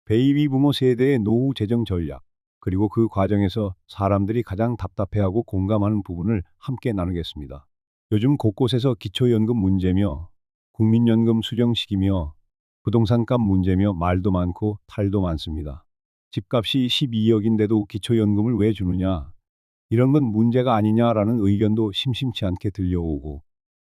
베이비 부모 세대의 노후 재정 전략, 그리고 그 과정에서 사람들이 가장 답답해하고 공감하는 부분을 함께 나누겠습니다. 요즘 곳곳에서 기초연금 문제며 국민연금 수령 시기며 부동산값 문제며 말도 많고 탈도 많습니다. 집값이 12억인데도 기초연금을 왜 주느냐? 이런 건 문제가 아니냐라는 의견도 심심치 않게 들려오고,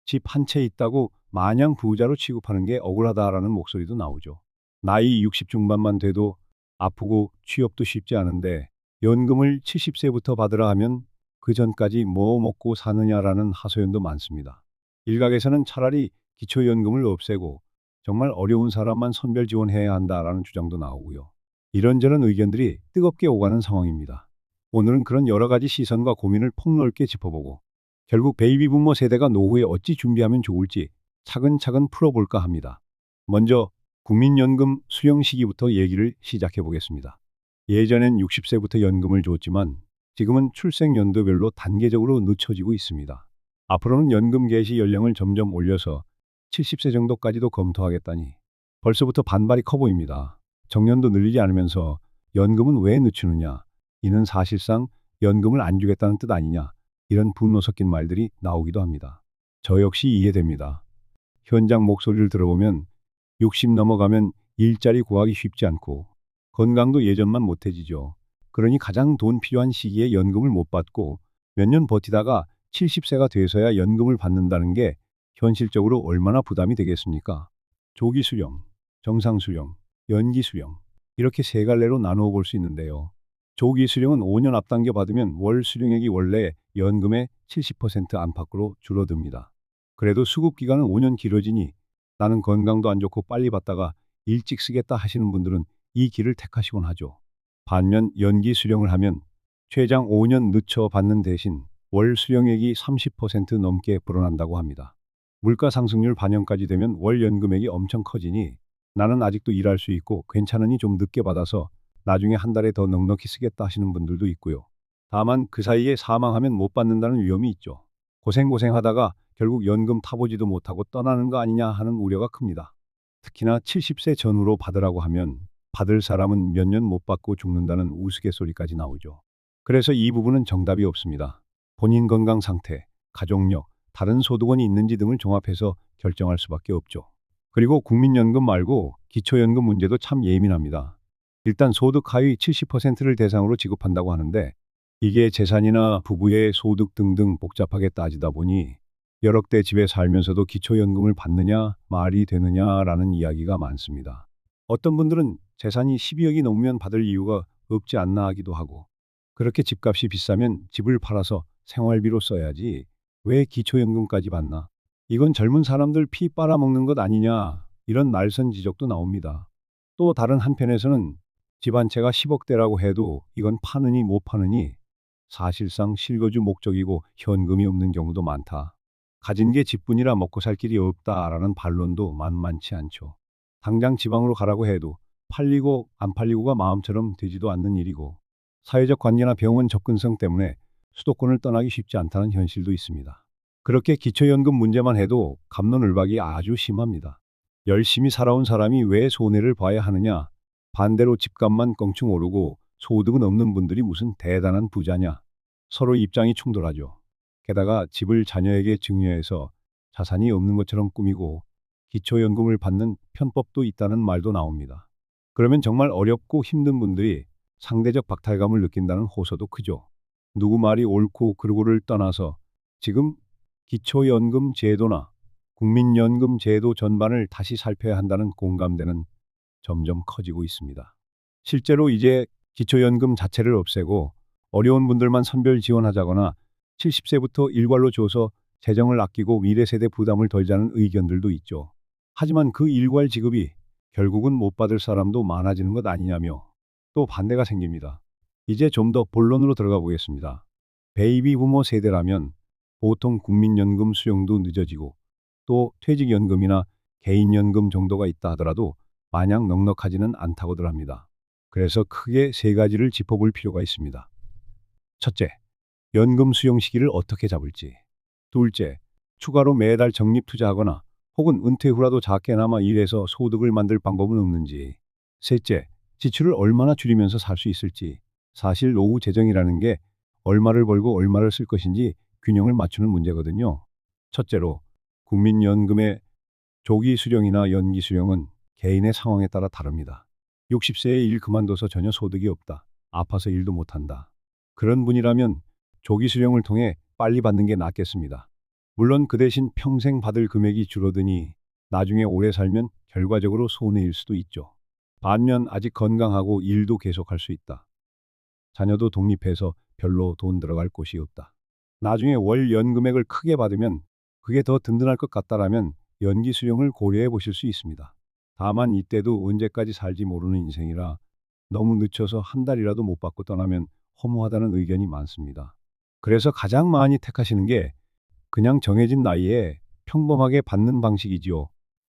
집 한 채 있다고 마냥 부자로 취급하는 게 억울하다라는 목소리도 나오죠. 나이 60 중반만 돼도 아프고 취업도 쉽지 않은데 연금을 70세부터 받으라 하면 그 전까지 뭐 먹고 사느냐라는 하소연도 많습니다. 일각에서는 차라리 기초연금을 없애고 정말 어려운 사람만 선별 지원해야 한다라는 주장도 나오고요. 이런저런 의견들이 뜨겁게 오가는 상황입니다. 오늘은 그런 여러 가지 시선과 고민을 폭넓게 짚어보고 결국 베이비 부모 세대가 노후에 어찌 준비하면 좋을지 차근차근 풀어볼까 합니다. 먼저 국민연금 수령 시기부터 얘기를 시작해 보겠습니다. 예전엔 60세부터 연금을 줬지만 지금은 출생 연도별로 단계적으로 늦춰지고 있습니다. 앞으로는 연금 개시 연령을 점점 올려서 70세 정도까지도 검토하겠다니 벌써부터 반발이 커 보입니다. 정년도 늘리지 않으면서 연금은 왜 늦추느냐? 이는 사실상 연금을 안 주겠다는 뜻 아니냐? 이런 분노 섞인 말들이 나오기도 합니다. 저 역시 이해됩니다. 현장 목소리를 들어보면 60 넘어가면 일자리 구하기 쉽지 않고 건강도 예전만 못해지죠. 그러니 가장 돈 필요한 시기에 연금을 못 받고 몇 년 버티다가 70세가 돼서야 연금을 받는다는 게 현실적으로 얼마나 부담이 되겠습니까? 조기 수령, 정상 수령, 연기 수령 이렇게 세 갈래로 나누어 볼 수 있는데요. 조기 수령은 5년 앞당겨 받으면 월 수령액이 원래 연금의 70% 안팎으로 줄어듭니다. 그래도 수급 기간은 5년 길어지니 나는 건강도 안 좋고 빨리 받다가 일찍 쓰겠다 하시는 분들은 이 길을 택하시곤 하죠. 반면 연기 수령을 하면 최장 5년 늦춰 받는 대신 월 수령액이 30% 넘게 불어난다고 합니다. 물가 상승률 반영까지 되면 월 연금액이 엄청 커지니 나는 아직도 일할 수 있고 괜찮으니 좀 늦게 받아서 나중에 한 달에 더 넉넉히 쓰겠다 하시는 분들도 있고요. 다만 그 사이에 사망하면 못 받는다는 위험이 있죠. 고생하다가 결국 연금 타보지도 못하고 떠나는 거 아니냐 하는 우려가 큽니다. 특히나 70세 전후로 받으라고 하면 받을 사람은 몇 년 못 받고 죽는다는 우스갯소리까지 나오죠. 그래서 이 부분은 정답이 없습니다. 본인 건강 상태, 가족력, 다른 소득원이 있는지 등을 종합해서 결정할 수밖에 없죠. 그리고 국민연금 말고 기초연금 문제도 참 예민합니다. 일단 소득 하위 70%를 대상으로 지급한다고 하는데 이게 재산이나 부부의 소득 등등 복잡하게 따지다 보니 여력대 집에 살면서도 기초연금을 받느냐 말이 되느냐라는 이야기가 많습니다. 어떤 분들은 재산이 12억이 넘으면 받을 이유가 없지 않나 하기도 하고 그렇게 집값이 비싸면 집을 팔아서 생활비로 써야지 왜 기초연금까지 받나? 이건 젊은 사람들 피 빨아먹는 것 아니냐 이런 날선 지적도 나옵니다. 또 다른 한편에서는 집 한 채가 10억대라고 해도 이건 파느니 못 파느니 사실상 실거주 목적이고 현금이 없는 경우도 많다. 가진 게 집뿐이라 먹고 살 길이 없다라는 반론도 만만치 않죠. 당장 지방으로 가라고 해도 팔리고 안 팔리고가 마음처럼 되지도 않는 일이고 사회적 관계나 병원 접근성 때문에 수도권을 떠나기 쉽지 않다는 현실도 있습니다. 그렇게 기초연금 문제만 해도 갑론을박이 아주 심합니다. 열심히 살아온 사람이 왜 손해를 봐야 하느냐? 반대로 집값만 껑충 오르고 소득은 없는 분들이 무슨 대단한 부자냐? 서로 입장이 충돌하죠. 게다가 집을 자녀에게 증여해서 자산이 없는 것처럼 꾸미고 기초연금을 받는 편법도 있다는 말도 나옵니다. 그러면 정말 어렵고 힘든 분들이 상대적 박탈감을 느낀다는 호소도 크죠. 누구 말이 옳고 그르고를 떠나서 지금 기초연금 제도나 국민연금 제도 전반을 다시 살펴야 한다는 공감대는 점점 커지고 있습니다. 실제로 이제 기초연금 자체를 없애고 어려운 분들만 선별 지원하자거나 70세부터 일괄로 줘서 재정을 아끼고 미래 세대 부담을 덜자는 의견들도 있죠. 하지만 그 일괄 지급이 결국은 못 받을 사람도 많아지는 것 아니냐며 또 반대가 생깁니다. 이제 좀 더 본론으로 들어가 보겠습니다. 베이비 부모 세대라면 보통 국민연금 수령도 늦어지고 또 퇴직연금이나 개인연금 정도가 있다 하더라도 마냥 넉넉하지는 않다고들 합니다. 그래서 크게 세 가지를 짚어볼 필요가 있습니다. 첫째, 연금 수용 시기를 어떻게 잡을지. 둘째, 추가로 매달 적립 투자하거나 혹은 은퇴 후라도 작게나마 일해서 소득을 만들 방법은 없는지. 셋째, 지출을 얼마나 줄이면서 살 수 있을지. 사실 노후 재정이라는 게 얼마를 벌고 얼마를 쓸 것인지 균형을 맞추는 문제거든요. 첫째로 국민연금의 조기 수령이나 연기 수령은 개인의 상황에 따라 다릅니다. 60세에 일 그만둬서 전혀 소득이 없다. 아파서 일도 못한다. 그런 분이라면 조기 수령을 통해 빨리 받는 게 낫겠습니다. 물론 그 대신 평생 받을 금액이 줄어드니 나중에 오래 살면 결과적으로 손해일 수도 있죠. 반면 아직 건강하고 일도 계속할 수 있다. 자녀도 독립해서 별로 돈 들어갈 곳이 없다. 나중에 월 연금액을 크게 받으면 그게 더 든든할 것 같다라면 연기 수령을 고려해 보실 수 있습니다. 다만 이때도 언제까지 살지 모르는 인생이라 너무 늦춰서 한 달이라도 못 받고 떠나면 허무하다는 의견이 많습니다. 그래서 가장 많이 택하시는 게 그냥 정해진 나이에 평범하게 받는 방식이지요.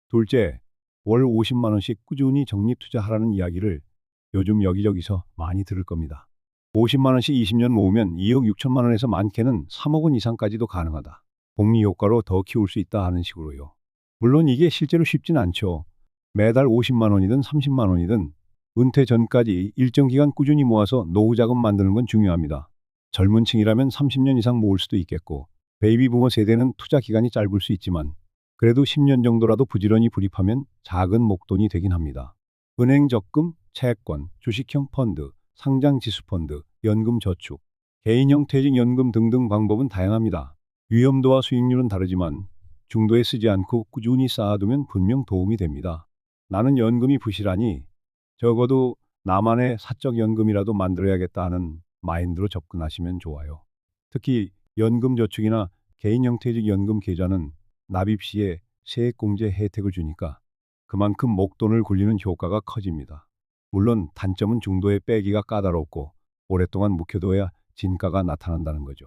둘째, 월 50만 원씩 꾸준히 적립 투자하라는 이야기를 요즘 여기저기서 많이 들을 겁니다. 50만 원씩 20년 모으면 2억 6천만 원에서 많게는 3억 원 이상까지도 가능하다. 복리 효과로 더 키울 수 있다 하는 식으로요. 물론 이게 실제로 쉽진 않죠. 매달 50만 원이든 30만 원이든 은퇴 전까지 일정 기간 꾸준히 모아서 노후 자금 만드는 건 중요합니다. 젊은 층이라면 30년 이상 모을 수도 있겠고, 베이비 부머 세대는 투자 기간이 짧을 수 있지만 그래도 10년 정도라도 부지런히 불입하면 작은 목돈이 되긴 합니다. 은행 적금, 채권, 주식형 펀드, 상장 지수 펀드, 연금 저축, 개인형 퇴직연금 등등 방법은 다양합니다. 위험도와 수익률은 다르지만 중도에 쓰지 않고 꾸준히 쌓아두면 분명 도움이 됩니다. 나는 연금이 부실하니 적어도 나만의 사적 연금이라도 만들어야겠다 하는 마인드로 접근하시면 좋아요. 특히 연금저축이나 개인형 퇴직연금 계좌는 납입 시에 세액공제 혜택을 주니까 그만큼 목돈을 굴리는 효과가 커집니다. 물론 단점은 중도에 빼기가 까다롭고 오랫동안 묵혀둬야 진가가 나타난다는 거죠.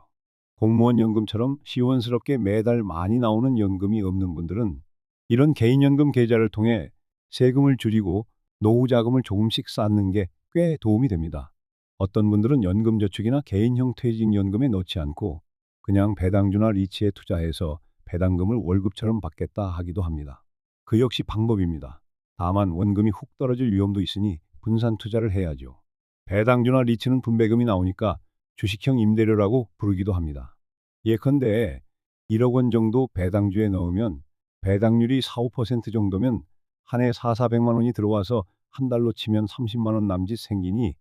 공무원 연금처럼 시원스럽게 매달 많이 나오는 연금이 없는 분들은 이런 개인연금 계좌를 통해 세금을 줄이고 노후 자금을 조금씩 쌓는 게 꽤 도움이 됩니다. 어떤 분들은 연금저축이나 개인형 퇴직연금에 넣지 않고 그냥 배당주나 리츠에 투자해서 배당금을 월급처럼 받겠다 하기도 합니다. 그 역시 방법입니다. 다만 원금이 훅 떨어질 위험도 있으니 분산 투자를 해야죠. 배당주나 리츠는 분배금이 나오니까 주식형 임대료라고 부르기도 합니다. 예컨대 1억 원 정도 배당주에 넣으면 배당률이 4, 5% 정도면 한 해 4, 400만 원이 들어와서 한 달로 치면 30만 원 남짓 생기니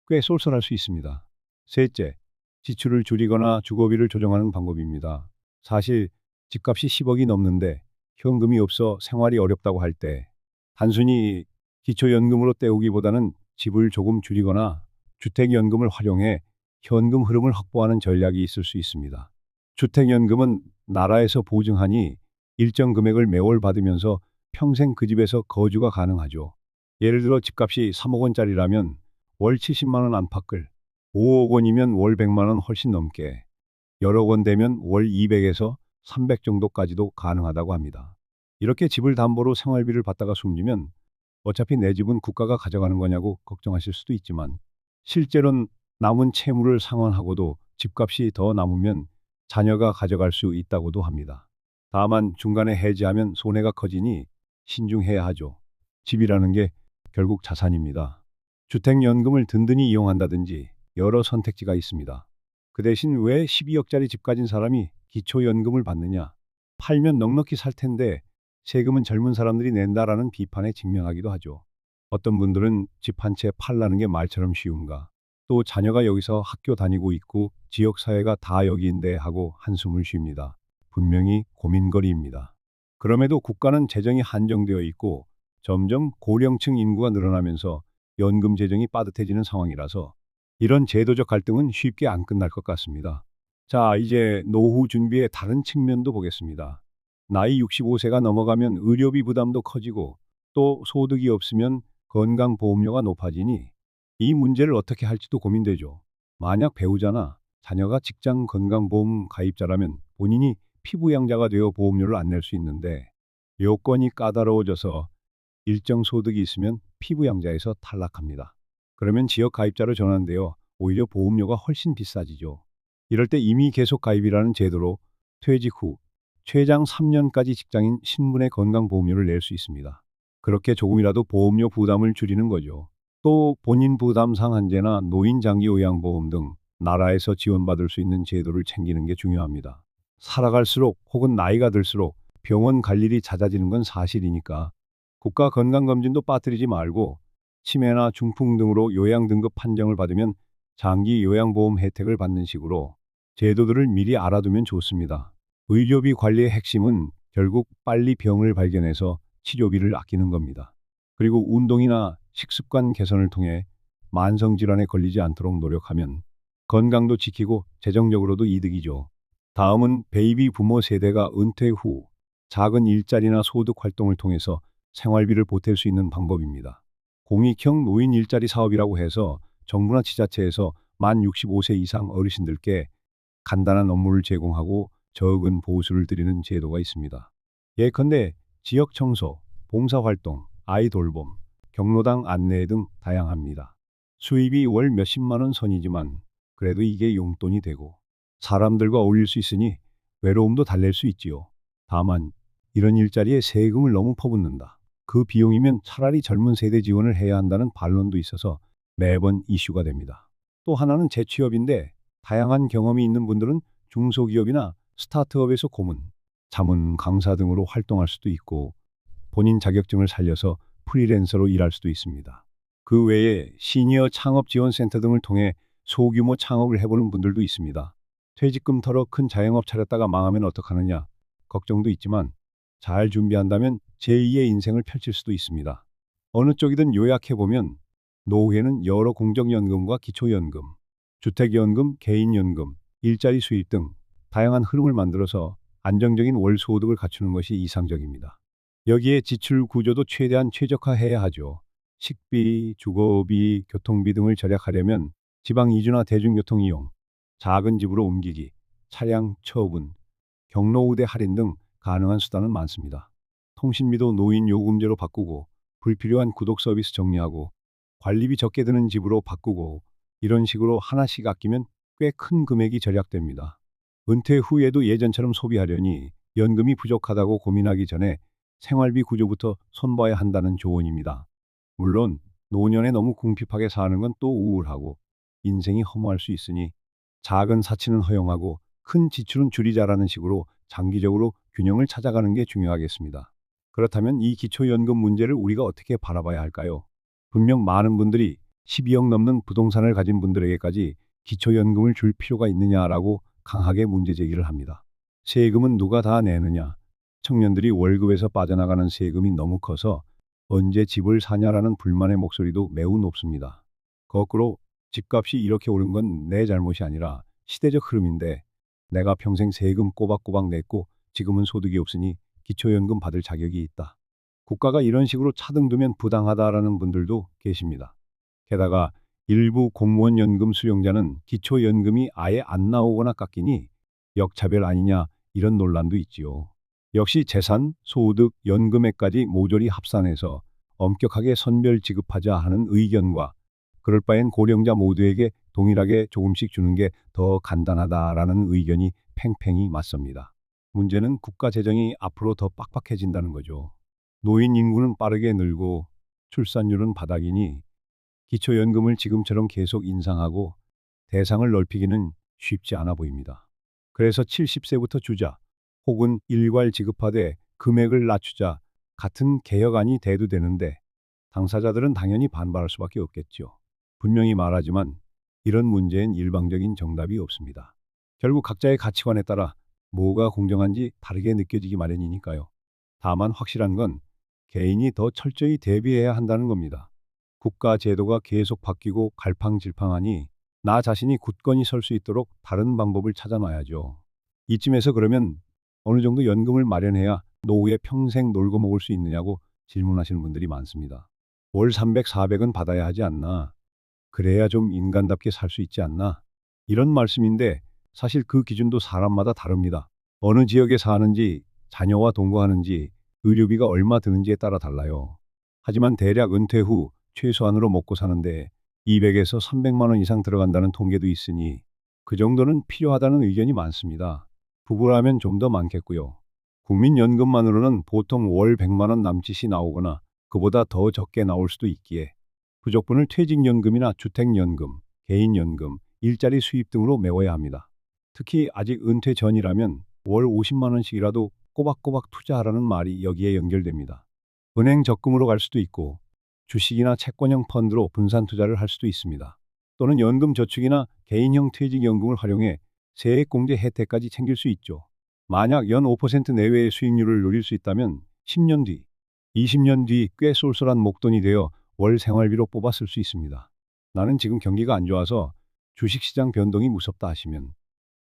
꽤 쏠쏠할 수 있습니다. 셋째, 지출을 줄이거나 주거비를 조정하는 방법입니다. 사실 집값이 10억이 넘는데 현금이 없어 생활이 어렵다고 할 때 단순히 기초연금으로 때우기보다는 집을 조금 줄이거나 주택연금을 활용해 현금 흐름을 확보하는 전략이 있을 수 있습니다. 주택연금은 나라에서 보증하니 일정 금액을 매월 받으면서 평생 그 집에서 거주가 가능하죠. 예를 들어 집값이 3억 원짜리라면 월 70만 원 안팎을, 5억 원이면 월 100만 원 훨씬 넘게, 여러 원 되면 월 200에서 300 정도까지도 가능하다고 합니다. 이렇게 집을 담보로 생활비를 받다가 숨지면 어차피 내 집은 국가가 가져가는 거냐고 걱정하실 수도 있지만 실제로는 남은 채무를 상환하고도 집값이 더 남으면 자녀가 가져갈 수 있다고도 합니다. 다만 중간에 해지하면 손해가 커지니 신중해야 하죠. 집이라는 게 결국 자산입니다. 주택연금을 든든히 이용한다든지 여러 선택지가 있습니다. 그 대신 왜 12억짜리 집 가진 사람이 기초연금을 받느냐? 팔면 넉넉히 살 텐데 세금은 젊은 사람들이 낸다라는 비판에 직면하기도 하죠. 어떤 분들은 집 한 채 팔라는 게 말처럼 쉬운가? 또 자녀가 여기서 학교 다니고 있고 지역사회가 다 여기인데 하고 한숨을 쉽니다. 분명히 고민거리입니다. 그럼에도 국가는 재정이 한정되어 있고 점점 고령층 인구가 늘어나면서 연금 재정이 빠듯해지는 상황이라서 이런 제도적 갈등은 쉽게 안 끝날 것 같습니다. 자, 이제 노후 준비의 다른 측면도 보겠습니다. 나이 65세가 넘어가면 의료비 부담도 커지고 또 소득이 없으면 건강보험료가 높아지니 이 문제를 어떻게 할지도 고민되죠. 만약 배우자나 자녀가 직장 건강보험 가입자라면 본인이 피부양자가 되어 보험료를 안 낼 수 있는데 요건이 까다로워져서 일정 소득이 있으면 피부양자에서 탈락합니다. 그러면 지역 가입자로 전환되어 오히려 보험료가 훨씬 비싸지죠. 이럴 때 이미 계속 가입이라는 제도로 퇴직 후 최장 3년까지 직장인 신분의 건강보험료를 낼 수 있습니다. 그렇게 조금이라도 보험료 부담을 줄이는 거죠. 또 본인 부담 상한제나 노인 장기 요양보험 등 나라에서 지원받을 수 있는 제도를 챙기는 게 중요합니다. 살아갈수록 혹은 나이가 들수록 병원 갈 일이 잦아지는 건 사실이니까 국가 건강검진도 빠뜨리지 말고 치매나 중풍 등으로 요양 등급 판정을 받으면 장기 요양보험 혜택을 받는 식으로 제도들을 미리 알아두면 좋습니다. 의료비 관리의 핵심은 결국 빨리 병을 발견해서 치료비를 아끼는 겁니다. 그리고 운동이나 식습관 개선을 통해 만성질환에 걸리지 않도록 노력하면 건강도 지키고 재정적으로도 이득이죠. 다음은 베이비 부모 세대가 은퇴 후 작은 일자리나 소득 활동을 통해서 생활비를 보탤 수 있는 방법입니다. 공익형 노인 일자리 사업이라고 해서 정부나 지자체에서 만 65세 이상 어르신들께 간단한 업무를 제공하고 적은 보수를 드리는 제도가 있습니다. 예컨대 지역 청소, 봉사활동, 아이 돌봄, 경로당 안내 등 다양합니다. 수입이 월 몇십만 원 선이지만 그래도 이게 용돈이 되고 사람들과 어울릴 수 있으니 외로움도 달랠 수 있지요. 다만 이런 일자리에 세금을 너무 퍼붓는다. 그 비용이면 차라리 젊은 세대 지원을 해야 한다는 반론도 있어서 매번 이슈가 됩니다. 또 하나는 재취업인데 다양한 경험이 있는 분들은 중소기업이나 스타트업에서 고문, 자문 강사 등으로 활동할 수도 있고 본인 자격증을 살려서 프리랜서로 일할 수도 있습니다. 그 외에 시니어 창업 지원센터 등을 통해 소규모 창업을 해보는 분들도 있습니다. 퇴직금 털어 큰 자영업 차렸다가 망하면 어떡하느냐 걱정도 있지만 잘 준비한다면 제2의 인생을 펼칠 수도 있습니다. 어느 쪽이든 요약해보면 노후에는 여러 공적연금과 기초연금, 주택연금, 개인연금, 일자리 수입 등 다양한 흐름을 만들어서 안정적인 월 소득을 갖추는 것이 이상적입니다. 여기에 지출 구조도 최대한 최적화해야 하죠. 식비, 주거비, 교통비 등을 절약하려면 지방 이주나 대중교통 이용, 작은 집으로 옮기기, 차량 처분, 경로우대 할인 등 가능한 수단은 많습니다. 통신비도 노인 요금제로 바꾸고 불필요한 구독 서비스 정리하고 관리비 적게 드는 집으로 바꾸고 이런 식으로 하나씩 아끼면 꽤 큰 금액이 절약됩니다. 은퇴 후에도 예전처럼 소비하려니 연금이 부족하다고 고민하기 전에 생활비 구조부터 손봐야 한다는 조언입니다. 물론 노년에 너무 궁핍하게 사는 건 또 우울하고 인생이 허무할 수 있으니 작은 사치는 허용하고 큰 지출은 줄이자라는 식으로 장기적으로 균형을 찾아가는 게 중요하겠습니다. 그렇다면 이 기초연금 문제를 우리가 어떻게 바라봐야 할까요? 분명 많은 분들이 12억 넘는 부동산을 가진 분들에게까지 기초연금을 줄 필요가 있느냐라고 강하게 문제 제기를 합니다. 세금은 누가 다 내느냐? 청년들이 월급에서 빠져나가는 세금이 너무 커서 언제 집을 사냐라는 불만의 목소리도 매우 높습니다. 거꾸로 집값이 이렇게 오른 건 내 잘못이 아니라 시대적 흐름인데 내가 평생 세금 꼬박꼬박 냈고 지금은 소득이 없으니 기초연금 받을 자격이 있다. 국가가 이런 식으로 차등두면 부당하다라는 분들도 계십니다. 게다가 일부 공무원 연금 수령자는 기초연금이 아예 안 나오거나 깎이니 역차별 아니냐 이런 논란도 있지요. 역시 재산, 소득, 연금액까지 모조리 합산해서 엄격하게 선별 지급하자 하는 의견과 그럴 바엔 고령자 모두에게 동일하게 조금씩 주는 게 더 간단하다라는 의견이 팽팽히 맞섭니다. 문제는 국가 재정이 앞으로 더 빡빡해진다는 거죠. 노인 인구는 빠르게 늘고 출산율은 바닥이니 기초연금을 지금처럼 계속 인상하고 대상을 넓히기는 쉽지 않아 보입니다. 그래서 70세부터 주자 혹은 일괄 지급하되 금액을 낮추자 같은 개혁안이 대두되는데 당사자들은 당연히 반발할 수밖에 없겠죠. 분명히 말하지만 이런 문제엔 일방적인 정답이 없습니다. 결국 각자의 가치관에 따라 뭐가 공정한지 다르게 느껴지기 마련이니까요. 다만 확실한 건 개인이 더 철저히 대비해야 한다는 겁니다. 국가 제도가 계속 바뀌고 갈팡질팡하니 나 자신이 굳건히 설 수 있도록 다른 방법을 찾아놔야죠. 이쯤에서 그러면 어느 정도 연금을 마련해야 노후에 평생 놀고 먹을 수 있느냐고 질문하시는 분들이 많습니다. 월 300, 400은 받아야 하지 않나? 그래야 좀 인간답게 살 수 있지 않나? 이런 말씀인데 사실 그 기준도 사람마다 다릅니다. 어느 지역에 사는지, 자녀와 동거하는지, 의료비가 얼마 드는지에 따라 달라요. 하지만 대략 은퇴 후 최소한으로 먹고 사는데 200에서 300만 원 이상 들어간다는 통계도 있으니 그 정도는 필요하다는 의견이 많습니다. 부부라면 좀 더 많겠고요. 국민연금만으로는 보통 월 100만 원 남짓이 나오거나 그보다 더 적게 나올 수도 있기에 부족분을 퇴직연금이나 주택연금, 개인연금, 일자리 수입 등으로 메워야 합니다. 특히 아직 은퇴 전이라면 월 50만 원씩이라도 꼬박꼬박 투자하라는 말이 여기에 연결됩니다. 은행 적금으로 갈 수도 있고 주식이나 채권형 펀드로 분산 투자를 할 수도 있습니다. 또는 연금 저축이나 개인형 퇴직연금을 활용해 세액공제 혜택까지 챙길 수 있죠. 만약 연 5% 내외의 수익률을 노릴 수 있다면 10년 뒤, 20년 뒤 꽤 쏠쏠한 목돈이 되어 월 생활비로 뽑아 쓸 수 있습니다. 나는 지금 경기가 안 좋아서 주식시장 변동이 무섭다 하시면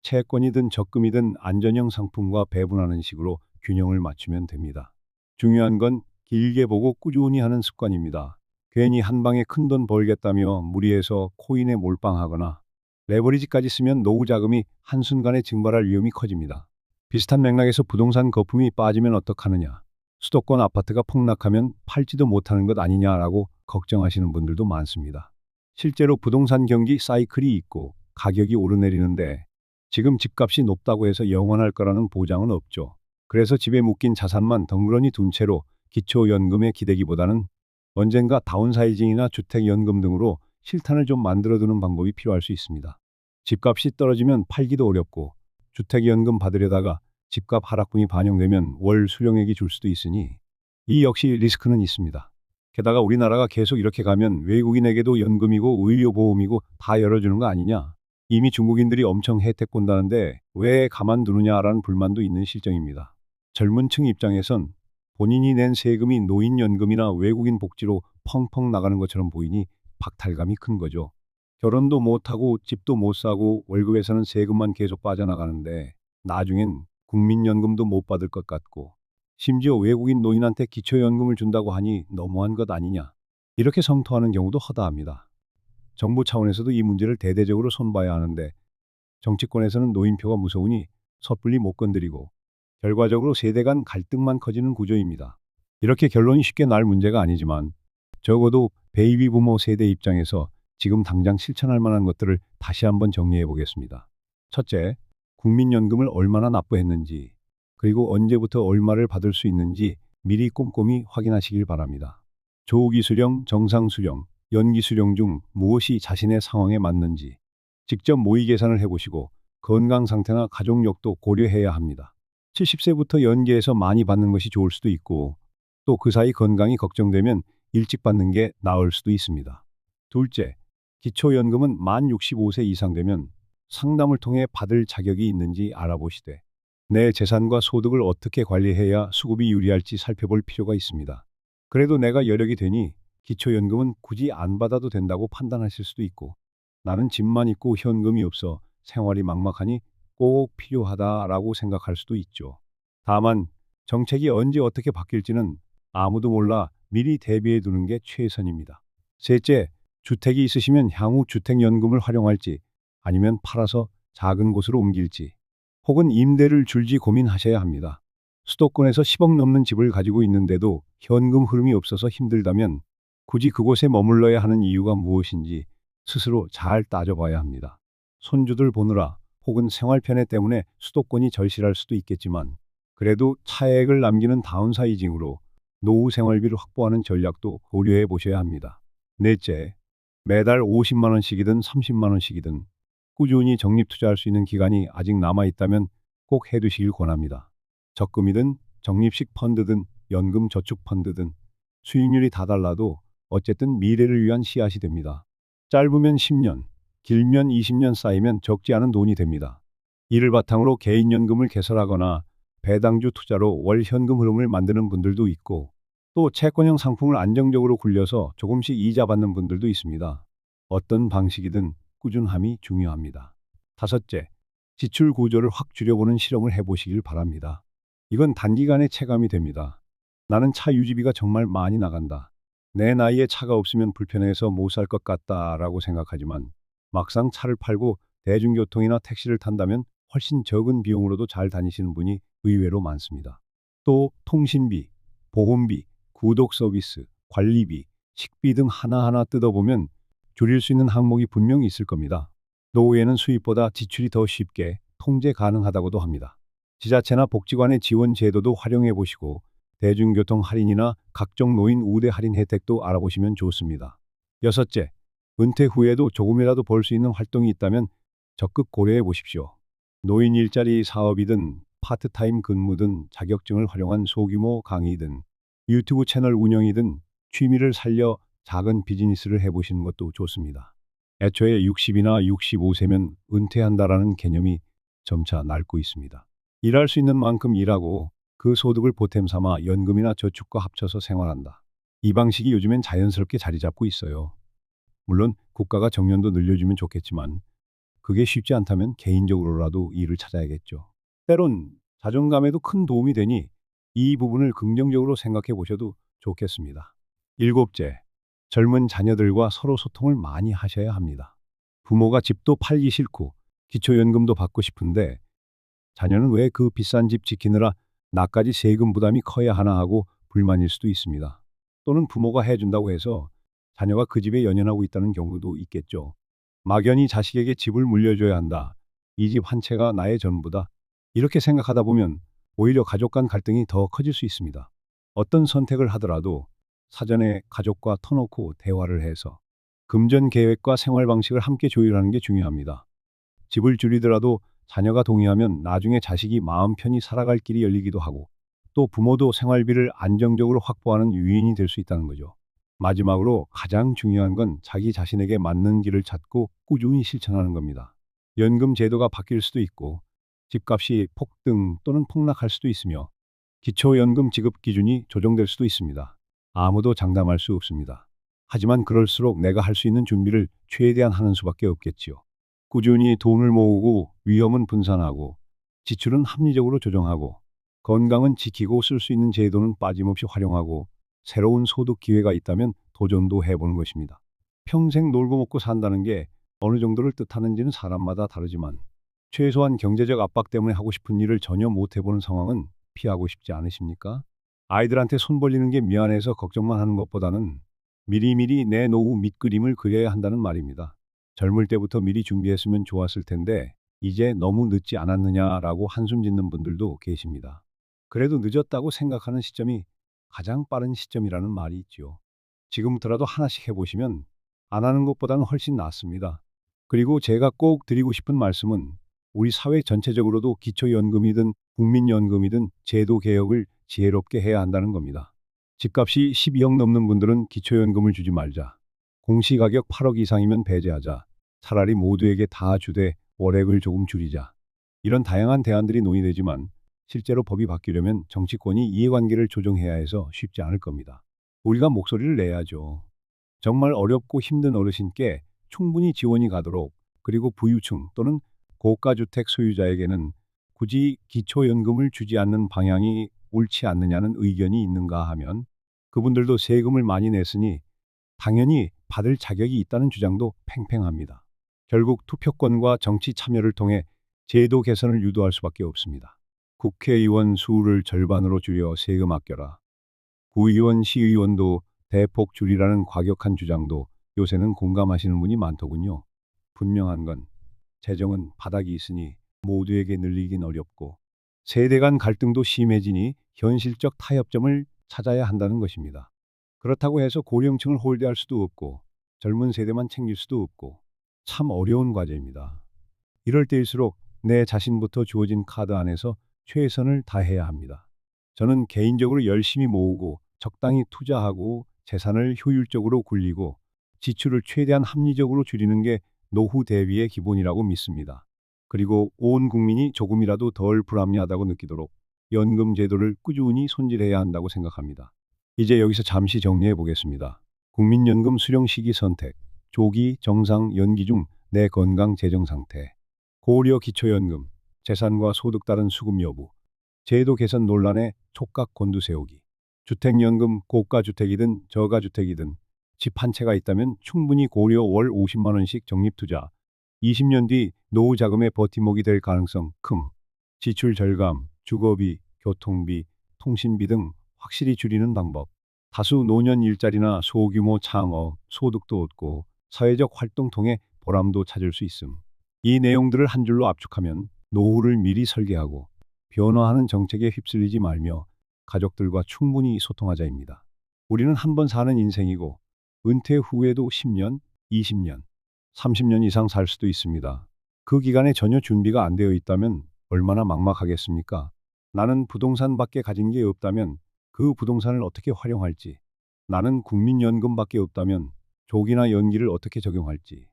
채권이든 적금이든 안전형 상품과 배분하는 식으로 균형을 맞추면 됩니다. 중요한 건 길게 보고 꾸준히 하는 습관입니다. 괜히 한 방에 큰돈 벌겠다며 무리해서 코인에 몰빵하거나 레버리지까지 쓰면 노후 자금이 한순간에 증발할 위험이 커집니다. 비슷한 맥락에서 부동산 거품이 빠지면 어떡하느냐. 수도권 아파트가 폭락하면 팔지도 못하는 것 아니냐라고 걱정하시는 분들도 많습니다. 실제로 부동산 경기 사이클이 있고 가격이 오르내리는데 지금 집값이 높다고 해서 영원할 거라는 보장은 없죠. 그래서 집에 묶인 자산만 덩그러니 둔 채로 기초연금에 기대기보다는 언젠가 다운사이징이나 주택연금 등으로 실탄을 좀 만들어두는 방법이 필요할 수 있습니다. 집값이 떨어지면 팔기도 어렵고 주택연금 받으려다가 집값 하락분이 반영되면 월 수령액이 줄 수도 있으니 이 역시 리스크는 있습니다. 게다가 우리나라가 계속 이렇게 가면 외국인에게도 연금이고 의료보험이고 다 열어주는 거 아니냐. 이미 중국인들이 엄청 혜택 본다는데 왜 가만두느냐라는 불만도 있는 실정입니다. 젊은 층 입장에선 본인이 낸 세금이 노인연금이나 외국인 복지로 펑펑 나가는 것처럼 보이니 박탈감이 큰 거죠. 결혼도 못하고 집도 못 사고 월급에서는 세금만 계속 빠져나가는데 나중엔 국민연금도 못 받을 것 같고 심지어 외국인 노인한테 기초연금을 준다고 하니 너무한 것 아니냐. 이렇게 성토하는 경우도 허다합니다. 정부 차원에서도 이 문제를 대대적으로 손봐야 하는데 정치권에서는 노인표가 무서우니 섣불리 못 건드리고 결과적으로 세대 간 갈등만 커지는 구조입니다. 이렇게 결론이 쉽게 날 문제가 아니지만 적어도 베이비 부모 세대 입장에서 지금 당장 실천할 만한 것들을 다시 한번 정리해 보겠습니다. 첫째, 국민연금을 얼마나 납부했는지 그리고 언제부터 얼마를 받을 수 있는지 미리 꼼꼼히 확인하시길 바랍니다. 조기 수령, 정상 수령, 연기 수령 중 무엇이 자신의 상황에 맞는지 직접 모의 계산을 해보시고 건강 상태나 가족력도 고려해야 합니다. 70세부터 연계해서 많이 받는 것이 좋을 수도 있고 또 그 사이 건강이 걱정되면 일찍 받는 게 나을 수도 있습니다. 둘째, 기초연금은 만 65세 이상 되면 상담을 통해 받을 자격이 있는지 알아보시되 내 재산과 소득을 어떻게 관리해야 수급이 유리할지 살펴볼 필요가 있습니다. 그래도 내가 여력이 되니 기초연금은 굳이 안 받아도 된다고 판단하실 수도 있고 나는 집만 있고 현금이 없어 생활이 막막하니 꼭 필요하다라고 생각할 수도 있죠. 다만 정책이 언제 어떻게 바뀔지는 아무도 몰라 미리 대비해 두는 게 최선입니다. 셋째, 주택이 있으시면 향후 주택연금을 활용할지 아니면 팔아서 작은 곳으로 옮길지 혹은 임대를 줄지 고민하셔야 합니다. 수도권에서 10억 넘는 집을 가지고 있는데도 현금 흐름이 없어서 힘들다면 굳이 그곳에 머물러야 하는 이유가 무엇인지 스스로 잘 따져봐야 합니다. 손주들 보느라 혹은 생활 편애 때문에 수도권이 절실할 수도 있겠지만 그래도 차액을 남기는 다운사이징으로 노후 생활비를 확보하는 전략도 고려해 보셔야 합니다. 넷째, 매달 50만 원씩이든 30만 원씩이든 꾸준히 적립 투자할 수 있는 기간이 아직 남아 있다면 꼭 해두시길 권합니다. 적금이든 적립식 펀드든 연금 저축 펀드든 수익률이 다 달라도 어쨌든 미래를 위한 씨앗이 됩니다. 짧으면 10년, 길면 20년 쌓이면 적지 않은 돈이 됩니다. 이를 바탕으로 개인연금을 개설하거나 배당주 투자로 월 현금 흐름을 만드는 분들도 있고 또 채권형 상품을 안정적으로 굴려서 조금씩 이자 받는 분들도 있습니다. 어떤 방식이든 꾸준함이 중요합니다. 다섯째, 지출 구조를 확 줄여보는 실험을 해보시길 바랍니다. 이건 단기간에 체감이 됩니다. 나는 차 유지비가 정말 많이 나간다. 내 나이에 차가 없으면 불편해서 못 살 것 같다라고 생각하지만 막상 차를 팔고 대중교통이나 택시를 탄다면 훨씬 적은 비용으로도 잘 다니시는 분이 의외로 많습니다. 또 통신비, 보험비, 구독 서비스, 관리비, 식비 등 하나하나 뜯어보면 줄일 수 있는 항목이 분명히 있을 겁니다. 노후에는 수입보다 지출이 더 쉽게 통제 가능하다고도 합니다. 지자체나 복지관의 지원 제도도 활용해 보시고 대중교통 할인이나 각종 노인 우대 할인 혜택도 알아보시면 좋습니다. 여섯째, 은퇴 후에도 조금이라도 벌 수 있는 활동이 있다면 적극 고려해 보십시오. 노인 일자리 사업이든 파트타임 근무든 자격증을 활용한 소규모 강의든 유튜브 채널 운영이든 취미를 살려 작은 비즈니스를 해보시는 것도 좋습니다. 애초에 60이나 65세면 은퇴한다라는 개념이 점차 낡고 있습니다. 일할 수 있는 만큼 일하고 그 소득을 보탬 삼아 연금이나 저축과 합쳐서 생활한다. 이 방식이 요즘엔 자연스럽게 자리 잡고 있어요. 물론 국가가 정년도 늘려주면 좋겠지만 그게 쉽지 않다면 개인적으로라도 일을 찾아야겠죠. 때론 자존감에도 큰 도움이 되니 이 부분을 긍정적으로 생각해 보셔도 좋겠습니다. 일곱째, 젊은 자녀들과 서로 소통을 많이 하셔야 합니다. 부모가 집도 팔기 싫고 기초연금도 받고 싶은데 자녀는 왜 그 비싼 집 지키느라 나까지 세금 부담이 커야 하나 하고 불만일 수도 있습니다. 또는 부모가 해준다고 해서 자녀가 그 집에 연연하고 있다는 경우도 있겠죠. 막연히 자식에게 집을 물려줘야 한다. 이 집 한 채가 나의 전부다. 이렇게 생각하다 보면 오히려 가족 간 갈등이 더 커질 수 있습니다. 어떤 선택을 하더라도 사전에 가족과 터놓고 대화를 해서 금전 계획과 생활 방식을 함께 조율하는 게 중요합니다. 집을 줄이더라도 자녀가 동의하면 나중에 자식이 마음 편히 살아갈 길이 열리기도 하고 또 부모도 생활비를 안정적으로 확보하는 유인이 될 수 있다는 거죠. 마지막으로 가장 중요한 건 자기 자신에게 맞는 길을 찾고 꾸준히 실천하는 겁니다. 연금 제도가 바뀔 수도 있고 집값이 폭등 또는 폭락할 수도 있으며 기초연금 지급 기준이 조정될 수도 있습니다. 아무도 장담할 수 없습니다. 하지만 그럴수록 내가 할 수 있는 준비를 최대한 하는 수밖에 없겠지요. 꾸준히 돈을 모으고 위험은 분산하고 지출은 합리적으로 조정하고 건강은 지키고 쓸 수 있는 제도는 빠짐없이 활용하고 새로운 소득 기회가 있다면 도전도 해보는 것입니다. 평생 놀고 먹고 산다는 게 어느 정도를 뜻하는지는 사람마다 다르지만 최소한 경제적 압박 때문에 하고 싶은 일을 전혀 못 해보는 상황은 피하고 싶지 않으십니까? 아이들한테 손 벌리는 게 미안해서 걱정만 하는 것보다는 미리미리 내 노후 밑그림을 그려야 한다는 말입니다. 젊을 때부터 미리 준비했으면 좋았을 텐데 이제 너무 늦지 않았느냐라고 한숨 짓는 분들도 계십니다. 그래도 늦었다고 생각하는 시점이 가장 빠른 시점이라는 말이 있지요. 지금부터라도 하나씩 해보시면 안 하는 것보다는 훨씬 낫습니다. 그리고 제가 꼭 드리고 싶은 말씀은 우리 사회 전체적으로도 기초연금이든 국민연금이든 제도 개혁을 지혜롭게 해야 한다는 겁니다. 집값이 12억 넘는 분들은 기초연금을 주지 말자. 공시가격 8억 이상이면 배제하자. 차라리 모두에게 다 주되 월액을 조금 줄이자. 이런 다양한 대안들이 논의되지만 실제로 법이 바뀌려면 정치권이 이해관계를 조정해야 해서 쉽지 않을 겁니다. 우리가 목소리를 내야죠. 정말 어렵고 힘든 어르신께 충분히 지원이 가도록 그리고 부유층 또는 고가주택 소유자에게는 굳이 기초연금을 주지 않는 방향이 옳지 않느냐는 의견이 있는가 하면 그분들도 세금을 많이 냈으니 당연히 받을 자격이 있다는 주장도 팽팽합니다. 결국 투표권과 정치 참여를 통해 제도 개선을 유도할 수밖에 없습니다. 국회의원 수를 절반으로 줄여 세금 아껴라. 구의원, 시의원도 대폭 줄이라는 과격한 주장도 요새는 공감하시는 분이 많더군요. 분명한 건 재정은 바닥이 있으니 모두에게 늘리긴 어렵고 세대 간 갈등도 심해지니 현실적 타협점을 찾아야 한다는 것입니다. 그렇다고 해서 고령층을 홀대할 수도 없고 젊은 세대만 챙길 수도 없고 참 어려운 과제입니다. 이럴 때일수록 내 자신부터 주어진 카드 안에서 최선을 다해야 합니다. 저는 개인적으로 열심히 모으고 적당히 투자하고 재산을 효율적으로 굴리고 지출을 최대한 합리적으로 줄이는 게 노후 대비의 기본이라고 믿습니다. 그리고 온 국민이 조금이라도 덜 불합리하다고 느끼도록 연금 제도를 꾸준히 손질해야 한다고 생각합니다. 이제 여기서 잠시 정리해 보겠습니다. 국민연금 수령 시기 선택, 조기, 정상, 연기 중 내 건강 재정 상태, 고려 기초연금, 재산과 소득 따른 수급 여부, 제도 개선 논란에 촉각 곤두 세우기, 주택연금 고가주택이든 저가주택이든 집 한 채가 있다면 충분히 고려 월 50만 원씩 적립투자, 20년 뒤 노후 자금의 버팀목이 될 가능성 큼, 지출 절감, 주거비, 교통비, 통신비 등 확실히 줄이는 방법, 다수 노년 일자리나 소규모 창업, 소득도 얻고 사회적 활동 통해 보람도 찾을 수 있음. 이 내용들을 한 줄로 압축하면 노후를 미리 설계하고 변화하는 정책에 휩쓸리지 말며 가족들과 충분히 소통하자입니다. 우리는 한 번 사는 인생이고 은퇴 후에도 10년, 20년, 30년 이상 살 수도 있습니다. 그 기간에 전혀 준비가 안 되어 있다면 얼마나 막막하겠습니까? 나는 부동산밖에 가진 게 없다면 그 부동산을 어떻게 활용할지, 나는 국민연금밖에 없다면 조기나 연기를 어떻게 적용할지,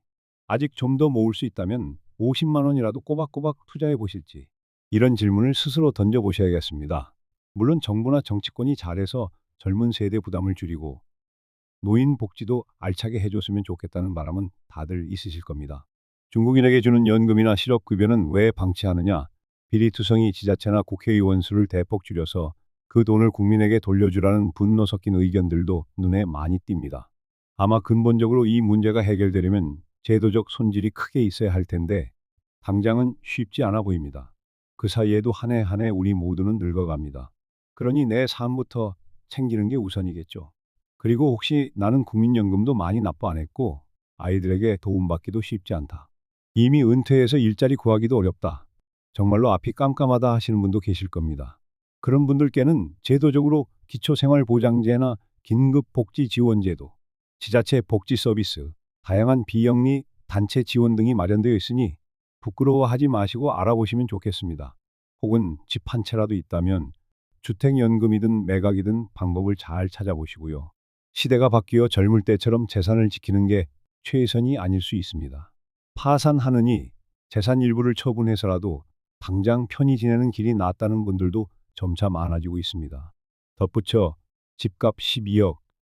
아직 좀 더 모을 수 있다면 50만 원이라도 꼬박꼬박 투자해 보실지, 이런 질문을 스스로 던져 보셔야겠습니다. 물론 정부나 정치권이 잘해서 젊은 세대 부담을 줄이고 노인 복지도 알차게 해줬으면 좋겠다는 바람은 다들 있으실 겁니다. 중국인에게 주는 연금이나 실업급여는 왜 방치하느냐? 비리투성이 지자체나 국회의원 수를 대폭 줄여서 그 돈을 국민에게 돌려주라는 분노 섞인 의견들도 눈에 많이 띕니다. 아마 근본적으로 이 문제가 해결되려면 제도적 손질이 크게 있어야 할 텐데 당장은 쉽지 않아 보입니다. 그 사이에도 한 해 한 해 우리 모두는 늙어갑니다. 그러니 내 삶부터 챙기는 게 우선이겠죠. 그리고 혹시 나는 국민연금도 많이 납부 안 했고 아이들에게 도움받기도 쉽지 않다. 이미 은퇴해서 일자리 구하기도 어렵다. 정말로 앞이 깜깜하다 하시는 분도 계실 겁니다. 그런 분들께는 제도적으로 기초생활보장제나 긴급복지지원제도, 지자체 복지 서비스, 다양한 비영리 단체 지원 등이 마련되어 있으니 부끄러워하지 마시고 알아보시면 좋겠습니다. 혹은 집 한 채라도 있다면 주택연금이든 매각이든 방법을 잘 찾아보시고요. 시대가 바뀌어 젊을 때처럼 재산을 지키는 게 최선이 아닐 수 있습니다. 파산하느니 재산 일부를 처분해서라도 당장 편히 지내는 길이 낫다는 분들도 점차 많아지고 있습니다. 덧붙여 집값 12억,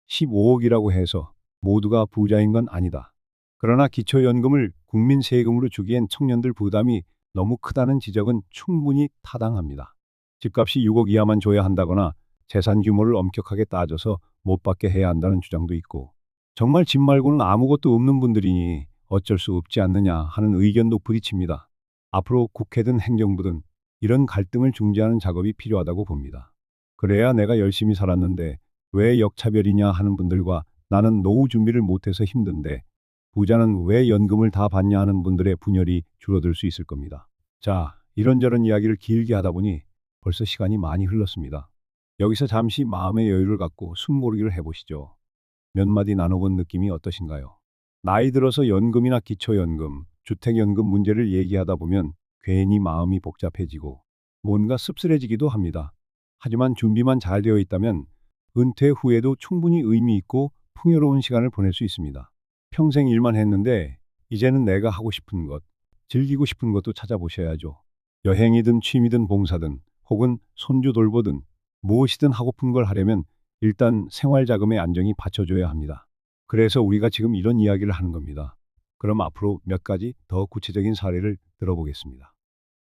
15억이라고 해서 모두가 부자인 건 아니다. 그러나 기초연금을 국민 세금으로 주기엔 청년들 부담이 너무 크다는 지적은 충분히 타당합니다. 집값이 6억 이하만 줘야 한다거나 재산 규모를 엄격하게 따져서 못 받게 해야 한다는 주장도 있고, 정말 집 말고는 아무것도 없는 분들이니 어쩔 수 없지 않느냐 하는 의견도 부딪힙니다. 앞으로 국회든 행정부든 이런 갈등을 중재하는 작업이 필요하다고 봅니다. 그래야 내가 열심히 살았는데 왜 역차별이냐 하는 분들과 나는 노후 준비를 못해서 힘든데 부자는 왜 연금을 다 받냐 하는 분들의 분열이 줄어들 수 있을 겁니다. 자, 이런저런 이야기를 길게 하다 보니 벌써 시간이 많이 흘렀습니다. 여기서 잠시 마음의 여유를 갖고 숨고르기를 해보시죠. 몇 마디 나눠본 느낌이 어떠신가요? 나이 들어서 연금이나 기초연금, 주택연금 문제를 얘기하다 보면 괜히 마음이 복잡해지고 뭔가 씁쓸해지기도 합니다. 하지만 준비만 잘 되어 있다면 은퇴 후에도 충분히 의미 있고 풍요로운 시간을 보낼 수 있습니다. 평생 일만 했는데 이제는 내가 하고 싶은 것, 즐기고 싶은 것도 찾아보셔야죠. 여행이든 취미든 봉사든 혹은 손주 돌보든 무엇이든 하고픈 걸 하려면 일단 생활자금의 안정이 받쳐줘야 합니다. 그래서 우리가 지금 이런 이야기를 하는 겁니다. 그럼 앞으로 몇 가지 더 구체적인 사례를 들어보겠습니다.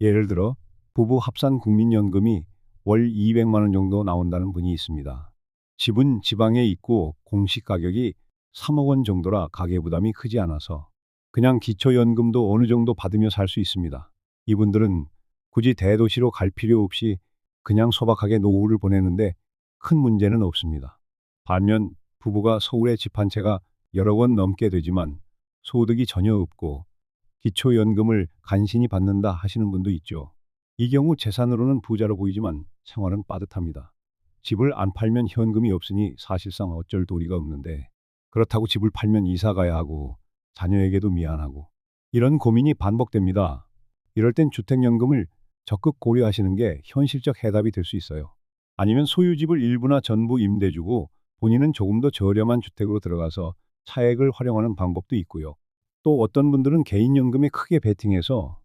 예를 들어 부부 합산 국민연금이 월 200만 원 정도 나온다는 분이 있습니다. 집은 지방에 있고 공시 가격이 3억 원 정도라 가계부담이 크지 않아서 그냥 기초연금도 어느 정도 받으며 살 수 있습니다. 이분들은 굳이 대도시로 갈 필요 없이 그냥 소박하게 노후를 보내는데 큰 문제는 없습니다. 반면 부부가 서울에 집 한 채가 여러 원 넘게 되지만 소득이 전혀 없고 기초연금을 간신히 받는다 하시는 분도 있죠. 이 경우 재산으로는 부자로 보이지만 생활은 빠듯합니다. 집을 안 팔면 현금이 없으니 사실상 어쩔 도리가 없는데 그렇다고 집을 팔면 이사 가야 하고 자녀에게도 미안하고 이런 고민이 반복됩니다. 이럴 땐 주택연금을 적극 고려하시는 게 현실적 해답이 될 수 있어요. 아니면 소유집을 일부나 전부 임대 주고 본인은 조금 더 저렴한 주택으로 들어가서 차액을 활용하는 방법도 있고요. 또 어떤 분들은 개인연금에 크게 베팅해서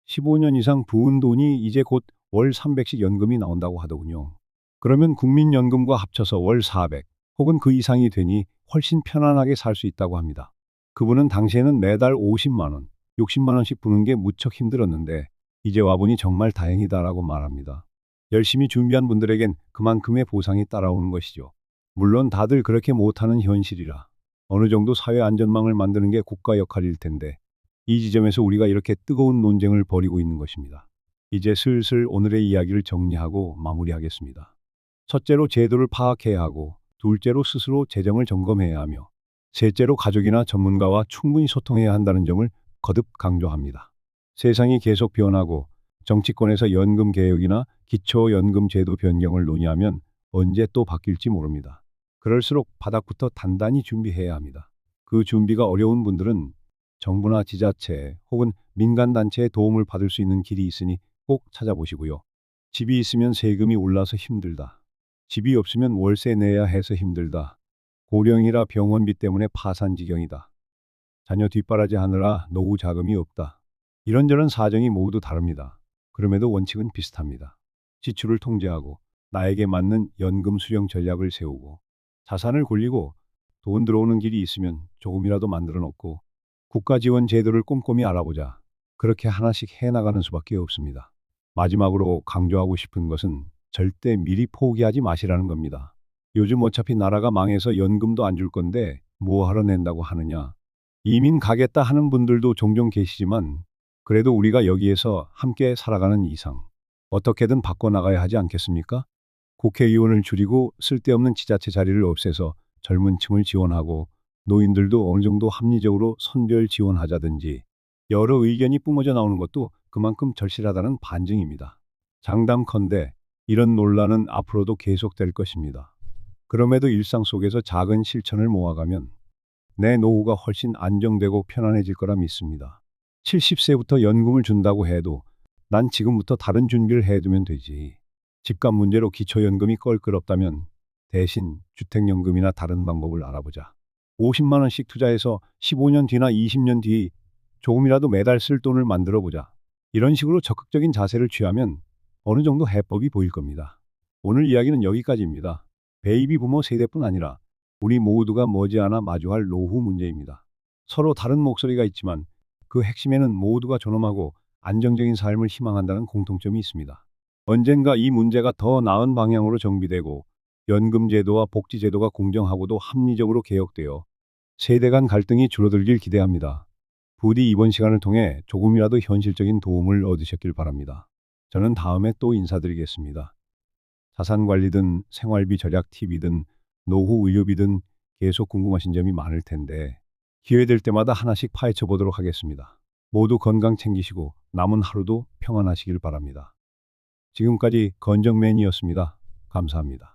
15년 이상 부은 돈이 이제 곧 월 300씩 연금이 나온다고 하더군요. 그러면 국민연금과 합쳐서 월 400 혹은 그 이상이 되니 훨씬 편안하게 살 수 있다고 합니다. 그분은 당시에는 매달 50만 원, 60만 원씩 부는 게 무척 힘들었는데 이제 와보니 정말 다행이다라고 말합니다. 열심히 준비한 분들에겐 그만큼의 보상이 따라오는 것이죠. 물론 다들 그렇게 못하는 현실이라 어느 정도 사회 안전망을 만드는 게 국가 역할일 텐데 이 지점에서 우리가 이렇게 뜨거운 논쟁을 벌이고 있는 것입니다. 이제 슬슬 오늘의 이야기를 정리하고 마무리하겠습니다. 첫째로 제도를 파악해야 하고 둘째로 스스로 재정을 점검해야 하며 셋째로 가족이나 전문가와 충분히 소통해야 한다는 점을 거듭 강조합니다. 세상이 계속 변하고 정치권에서 연금 개혁이나 기초연금 제도 변경을 논의하면 언제 또 바뀔지 모릅니다. 그럴수록 바닥부터 단단히 준비해야 합니다. 그 준비가 어려운 분들은 정부나 지자체 혹은 민간단체의 도움을 받을 수 있는 길이 있으니 꼭 찾아보시고요. 집이 있으면 세금이 올라서 힘들다. 집이 없으면 월세 내야 해서 힘들다. 고령이라 병원비 때문에 파산지경이다. 자녀 뒷바라지 하느라 노후 자금이 없다. 이런저런 사정이 모두 다릅니다. 그럼에도 원칙은 비슷합니다. 지출을 통제하고 나에게 맞는 연금 수령 전략을 세우고 자산을 굴리고 돈 들어오는 길이 있으면 조금이라도 만들어 놓고 국가 지원 제도를 꼼꼼히 알아보자. 그렇게 하나씩 해나가는 수밖에 없습니다. 마지막으로 강조하고 싶은 것은 절대 미리 포기하지 마시라는 겁니다. 요즘 어차피 나라가 망해서 연금도 안 줄 건데 뭐 하러 낸다고 하느냐. 이민 가겠다 하는 분들도 종종 계시지만 그래도 우리가 여기에서 함께 살아가는 이상 어떻게든 바꿔나가야 하지 않겠습니까? 국회의원을 줄이고 쓸데없는 지자체 자리를 없애서 젊은 층을 지원하고 노인들도 어느 정도 합리적으로 선별 지원하자든지 여러 의견이 뿜어져 나오는 것도 그만큼 절실하다는 반증입니다. 장담컨대 이런 논란은 앞으로도 계속될 것입니다. 그럼에도 일상 속에서 작은 실천을 모아가면 내 노후가 훨씬 안정되고 편안해질 거라 믿습니다. 70세부터 연금을 준다고 해도 난 지금부터 다른 준비를 해두면 되지. 집값 문제로 기초연금이 껄끄럽다면 대신 주택연금이나 다른 방법을 알아보자. 50만 원씩 투자해서 15년 뒤나 20년 뒤 조금이라도 매달 쓸 돈을 만들어 보자. 이런 식으로 적극적인 자세를 취하면 어느 정도 해법이 보일 겁니다. 오늘 이야기는 여기까지입니다. 베이비 부모 세대뿐 아니라 우리 모두가 머지않아 마주할 노후 문제입니다. 서로 다른 목소리가 있지만 그 핵심에는 모두가 존엄하고 안정적인 삶을 희망한다는 공통점이 있습니다. 언젠가 이 문제가 더 나은 방향으로 정비되고 연금제도와 복지제도가 공정하고도 합리적으로 개혁되어 세대 간 갈등이 줄어들길 기대합니다. 부디 이번 시간을 통해 조금이라도 현실적인 도움을 얻으셨길 바랍니다. 저는 다음에 또 인사드리겠습니다. 자산관리든 생활비 절약 팁이든 노후 의료비든 계속 궁금하신 점이 많을 텐데 기회될 때마다 하나씩 파헤쳐 보도록 하겠습니다. 모두 건강 챙기시고 남은 하루도 평안하시길 바랍니다. 지금까지 건정맨이었습니다. 감사합니다.